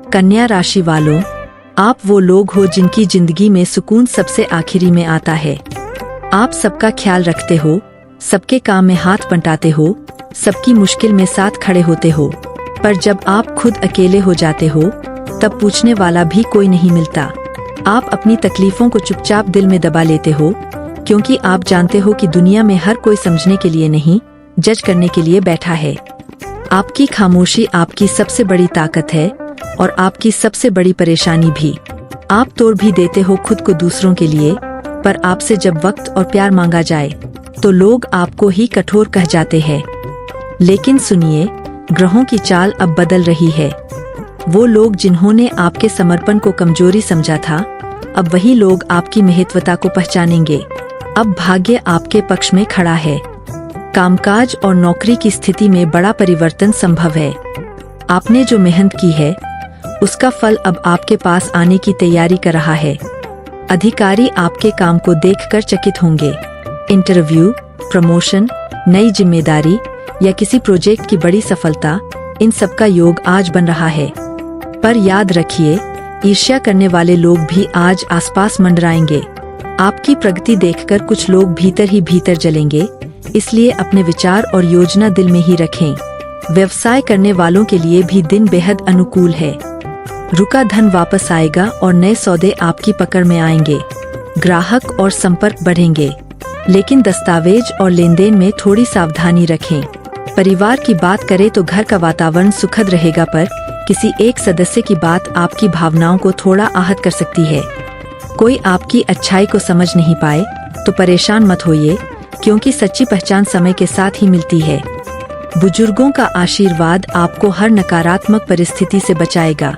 कन्या राशि वालों, आप वो लोग हो जिनकी जिंदगी में सुकून सबसे आखिरी में आता है। आप सबका ख्याल रखते हो, सबके काम में हाथ बंटाते हो, सबकी मुश्किल में साथ खड़े होते हो। पर जब आप खुद अकेले हो जाते हो तब पूछने वाला भी कोई नहीं मिलता। आप अपनी तकलीफों को चुपचाप दिल में दबा लेते हो, क्योंकि आप जानते हो कि दुनिया में हर कोई समझने के लिए नहीं, जज करने के लिए बैठा है। आपकी खामोशी आपकी सबसे बड़ी ताकत है और आपकी सबसे बड़ी परेशानी भी। आप तोड़ भी देते हो खुद को दूसरों के लिए, पर आपसे जब वक्त और प्यार मांगा जाए तो लोग आपको ही कठोर कह जाते हैं। लेकिन सुनिए, ग्रहों की चाल अब बदल रही है। वो लोग जिन्होंने आपके समर्पण को कमजोरी समझा था, अब वही लोग आपकी महत्वता को पहचानेंगे। अब भाग्य आपके पक्ष में खड़ा है। कामकाज और नौकरी की स्थिति में बड़ा परिवर्तन संभव है। आपने जो मेहनत की है उसका फल अब आपके पास आने की तैयारी कर रहा है। अधिकारी आपके काम को देखकर चकित होंगे। इंटरव्यू, प्रमोशन, नई जिम्मेदारी या किसी प्रोजेक्ट की बड़ी सफलता, इन सब का योग आज बन रहा है। पर याद रखिए, ईर्ष्या करने वाले लोग भी आज आसपास मंडराएंगे। आपकी प्रगति देखकर कुछ लोग भीतर ही भीतर जलेंगे, इसलिए अपने विचार और योजना दिल में ही रखें। व्यवसाय करने वालों के लिए भी दिन बेहद अनुकूल है। रुका धन वापस आएगा और नए सौदे आपकी पकड़ में आएंगे। ग्राहक और संपर्क बढ़ेंगे, लेकिन दस्तावेज और लेनदेन में थोड़ी सावधानी रखें। परिवार की बात करें तो घर का वातावरण सुखद रहेगा, पर किसी एक सदस्य की बात आपकी भावनाओं को थोड़ा आहत कर सकती है। कोई आपकी अच्छाई को समझ नहीं पाए तो परेशान मत होइए, क्योंकि सच्ची पहचान समय के साथ ही मिलती है। बुजुर्गों का आशीर्वाद आपको हर नकारात्मक परिस्थिति से बचाएगा।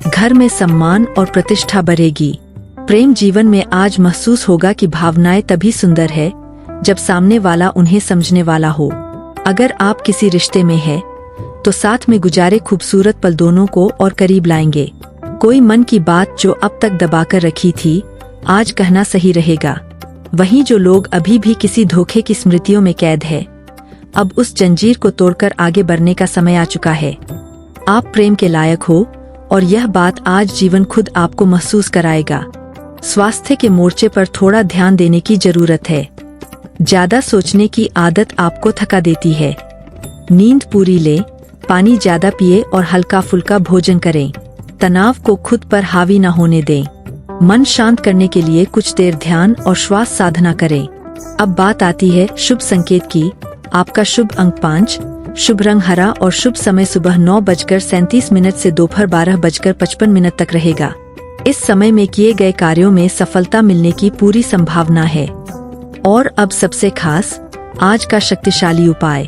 घर में सम्मान और प्रतिष्ठा बढ़ेगी। प्रेम जीवन में आज महसूस होगा कि भावनाएं तभी सुंदर है जब सामने वाला उन्हें समझने वाला हो। अगर आप किसी रिश्ते में हैं, तो साथ में गुजारे खूबसूरत पल दोनों को और करीब लाएंगे। कोई मन की बात जो अब तक दबाकर रखी थी, आज कहना सही रहेगा। वहीं जो लोग अभी भी किसी धोखे की स्मृतियों में कैद है, अब उस जंजीर को तोड़कर आगे बढ़ने का समय आ चुका है। आप प्रेम के लायक हो और यह बात आज जीवन खुद आपको महसूस कराएगा। स्वास्थ्य के मोर्चे पर थोड़ा ध्यान देने की जरूरत है। ज्यादा सोचने की आदत आपको थका देती है। नींद पूरी लें, पानी ज्यादा पिए और हल्का फुल्का भोजन करें। तनाव को खुद पर हावी न होने दें। मन शांत करने के लिए कुछ देर ध्यान और श्वास साधना करें। अब बात आती है शुभ संकेत की। आपका शुभ अंक 5, शुभ रंग हरा और शुभ समय सुबह 9:37 से दोपहर 12:55 तक रहेगा। इस समय में किए गए कार्यों में सफलता मिलने की पूरी संभावना है। और अब सबसे खास, आज का शक्तिशाली उपाय।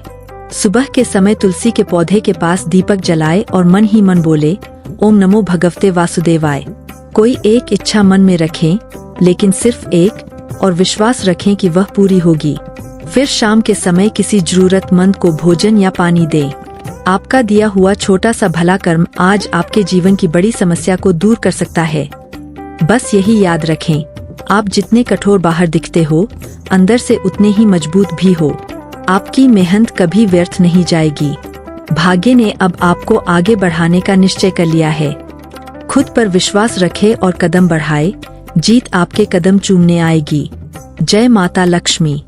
सुबह के समय तुलसी के पौधे के पास दीपक जलाए और मन ही मन बोले, ओम नमो भगवते वासुदेवाय। कोई एक इच्छा मन में रखें, लेकिन सिर्फ एक, और विश्वास रखें कि वह पूरी होगी। फिर शाम के समय किसी जरूरतमंद को भोजन या पानी दें। आपका दिया हुआ छोटा सा भला कर्म आज आपके जीवन की बड़ी समस्या को दूर कर सकता है। बस यही याद रखें, आप जितने कठोर बाहर दिखते हो, अंदर से उतने ही मजबूत भी हो। आपकी मेहनत कभी व्यर्थ नहीं जाएगी। भाग्य ने अब आपको आगे बढ़ाने का निश्चय कर लिया है। खुद पर विश्वास रखें और कदम बढ़ाएं। जीत आपके कदम चूमने आएगी। जय माता लक्ष्मी।